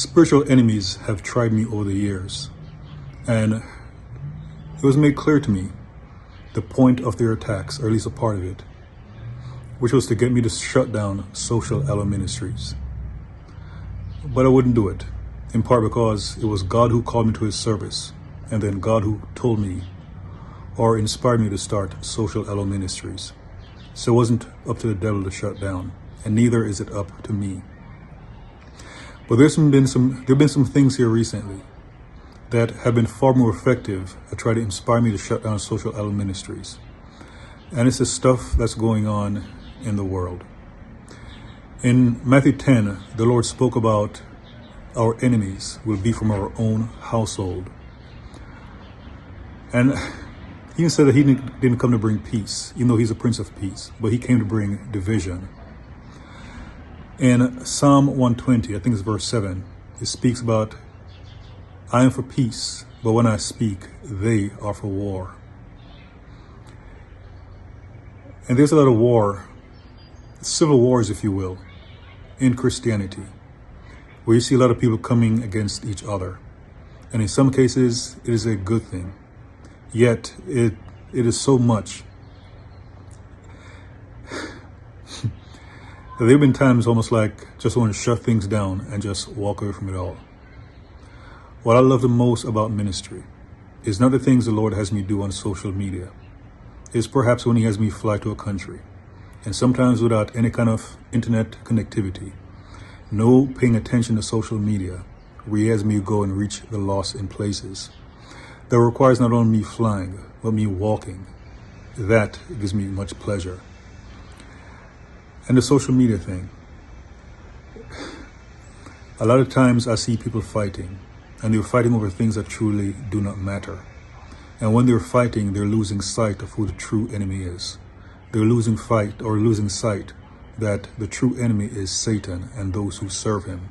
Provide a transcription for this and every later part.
Spiritual enemies have tried me over the years, and it was made clear to me the point of their attacks, or at least a part of it, which was to get me to shut down Social Aloe Ministries. But I wouldn't do it, in part because it was God who called me to his service, and then God who told me or inspired me to start Social Aloe Ministries. So it wasn't up to the devil to shut down, and neither is it up to me. But there've been some things here recently that have been far more effective at trying to inspire me to shut down Social Aloe Ministries. And it's the stuff that's going on in the world. In Matthew 10, the Lord spoke about our enemies will be from our own household. And he even said that he didn't come to bring peace, even though he's a Prince of Peace, but he came to bring division. In Psalm 120, I think it's verse 7, it speaks about, I am for peace, but when I speak, they are for war. And there's a lot of war, civil wars, if you will, in Christianity, where you see a lot of people coming against each other. And in some cases, it is a good thing. Yet, it is so much. There have been times almost like just want to shut things down and just walk away from it all. What I love the most about ministry is not the things the Lord has me do on social media. It's perhaps when he has me fly to a country, and sometimes without any kind of internet connectivity, no paying attention to social media, where he has me go and reach the lost in places. That requires not only me flying, but me walking. That gives me much pleasure. And the social media thing. A lot of times I see people fighting, and they're fighting over things that truly do not matter. And when they're fighting, they're losing sight of who the true enemy is. They're losing sight that the true enemy is Satan and those who serve him.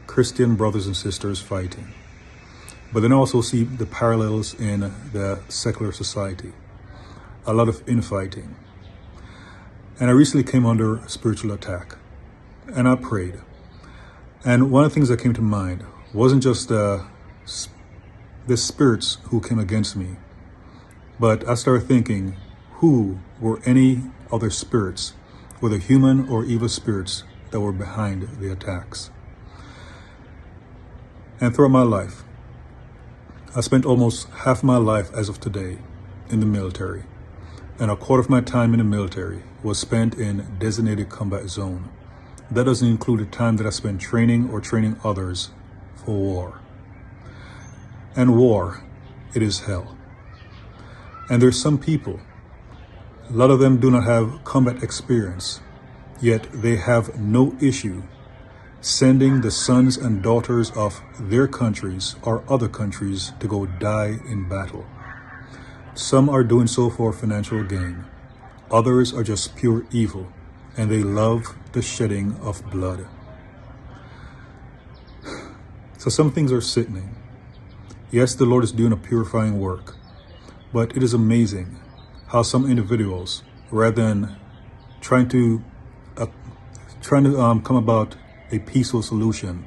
Christian brothers and sisters fighting. But then I also see the parallels in the secular society. A lot of infighting. And I recently came under a spiritual attack. And I prayed. And one of the things that came to mind wasn't just the spirits who came against me, but I started thinking, who were any other spirits, whether human or evil spirits, that were behind the attacks? And throughout my life, I spent almost half my life as of today in the military, and a quarter of my time in the military was spent in designated combat zone. That doesn't include the time that I spent training or training others for war. And war, it is hell. And there's some people, a lot of them do not have combat experience, yet they have no issue sending the sons and daughters of their countries or other countries to go die in battle. Some are doing so for financial gain. Others are just pure evil, and they love the shedding of blood. So some things are sickening. Yes, the Lord is doing a purifying work, but it is amazing how some individuals, rather than trying to come about a peaceful solution,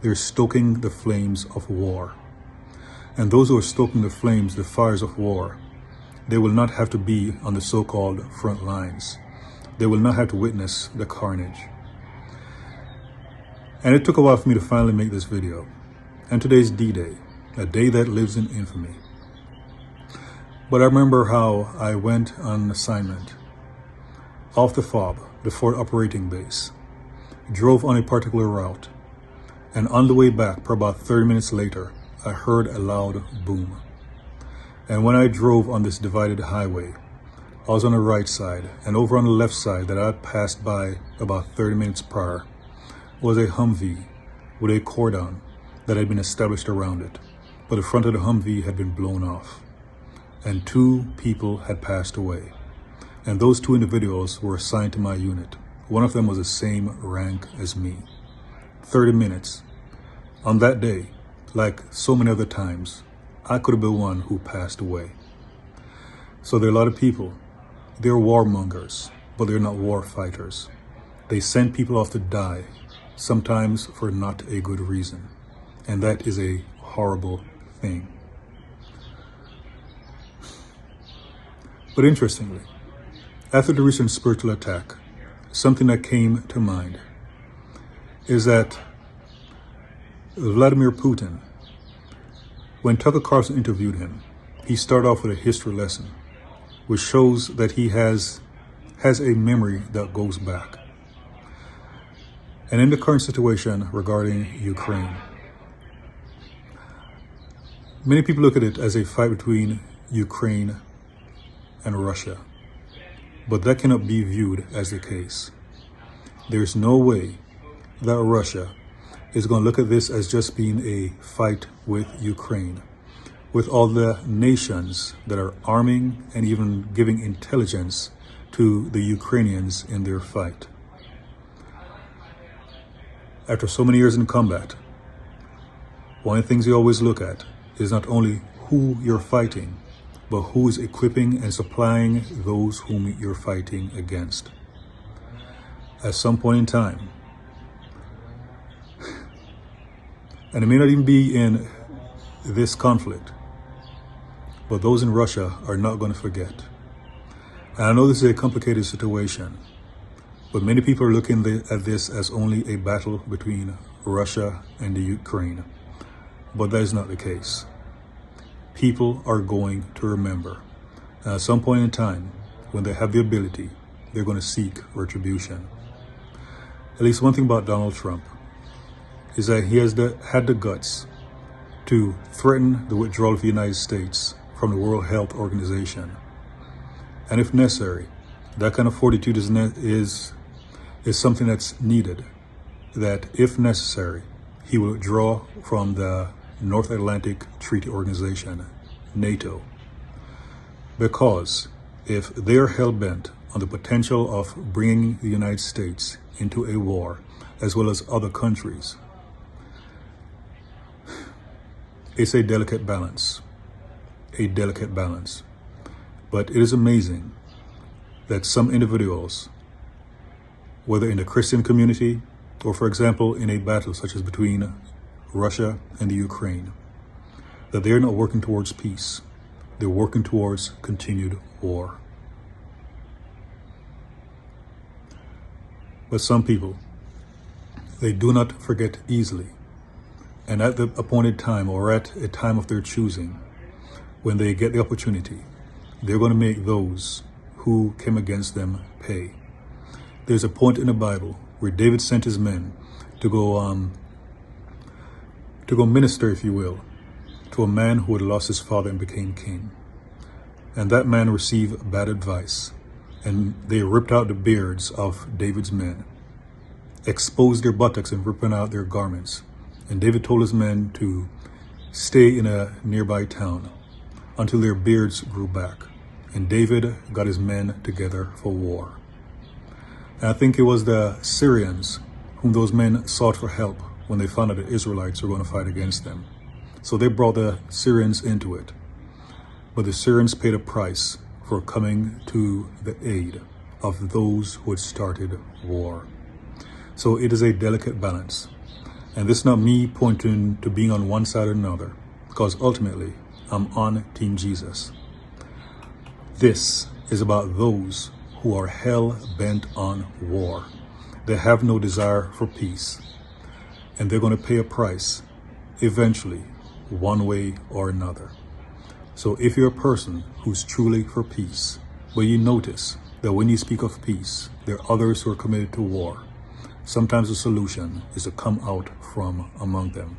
they're stoking the flames of war. And those who are stoking the flames, the fires of war, they will not have to be on the so-called front lines. They will not have to witness the carnage. And it took a while for me to finally make this video. And today's D-Day, a day that lives in infamy. But I remember how I went on assignment off the FOB, the Forward Operating Base, drove on a particular route, and on the way back, for about 30 minutes later, I heard a loud boom. And when I drove on this divided highway, I was on the right side, and over on the left side that I had passed by about 30 minutes prior was a Humvee with a cordon that had been established around it, but the front of the Humvee had been blown off, and 2 people had passed away. And those 2 individuals were assigned to my unit. One of them was the same rank as me. 30 minutes. On that day, like so many other times, I could have been one who passed away. So there are a lot of people, they're warmongers. but they're not war fighters. They send people off to die, sometimes for not a good reason. And that is a horrible thing. But interestingly, after the recent spiritual attack, something that came to mind is that Vladimir Putin, when Tucker Carlson interviewed him, he started off with a history lesson, which shows that he has a memory that goes back. And in the current situation regarding Ukraine, many people look at it as a fight between Ukraine and Russia, but that cannot be viewed as the case. There's no way that Russia is going to look at this as just being a fight with Ukraine, with all the nations that are arming and even giving intelligence to the Ukrainians in their fight. After so many years in combat, one of the things you always look at is not only who you're fighting, but who is equipping and supplying those whom you're fighting against. At some point in time, and it may not even be in this conflict, but those in Russia are not going to forget. And I know this is a complicated situation, but many people are looking at this as only a battle between Russia and the Ukraine. But that is not the case. People are going to remember. And at some point in time, when they have the ability, they're going to seek retribution. At least one thing about Donald Trump is that he has had the guts to threaten the withdrawal of the United States from the World Health Organization. And if necessary, that kind of fortitude is something that's needed, that if necessary, he will withdraw from the North Atlantic Treaty Organization, NATO. Because if they're hell-bent on the potential of bringing the United States into a war, as well as other countries, it's a delicate balance. But it is amazing that some individuals, whether in the Christian community or, for example, in a battle such as between Russia and the Ukraine, that they're not working towards peace. They're working towards continued war. But some people, they do not forget easily. And at the appointed time, or at a time of their choosing, when they get the opportunity, they're going to make those who came against them pay. There's a point in the Bible where David sent his men to go minister, if you will, to a man who had lost his father and became king. And that man received bad advice, and they ripped out the beards of David's men, exposed their buttocks and ripping out their garments. And David told his men to stay in a nearby town until their beards grew back. And David got his men together for war. And I think it was the Syrians whom those men sought for help when they found out the Israelites were going to fight against them. So they brought the Syrians into it. But the Syrians paid a price for coming to the aid of those who had started war. So it is a delicate balance. And this is not me pointing to being on one side or another, because ultimately I'm on Team Jesus. This is about those who are hell-bent on war. They have no desire for peace. And they're going to pay a price eventually, one way or another. So if you're a person who's truly for peace, but you notice that when you speak of peace, there are others who are committed to war, sometimes the solution is to come out from among them.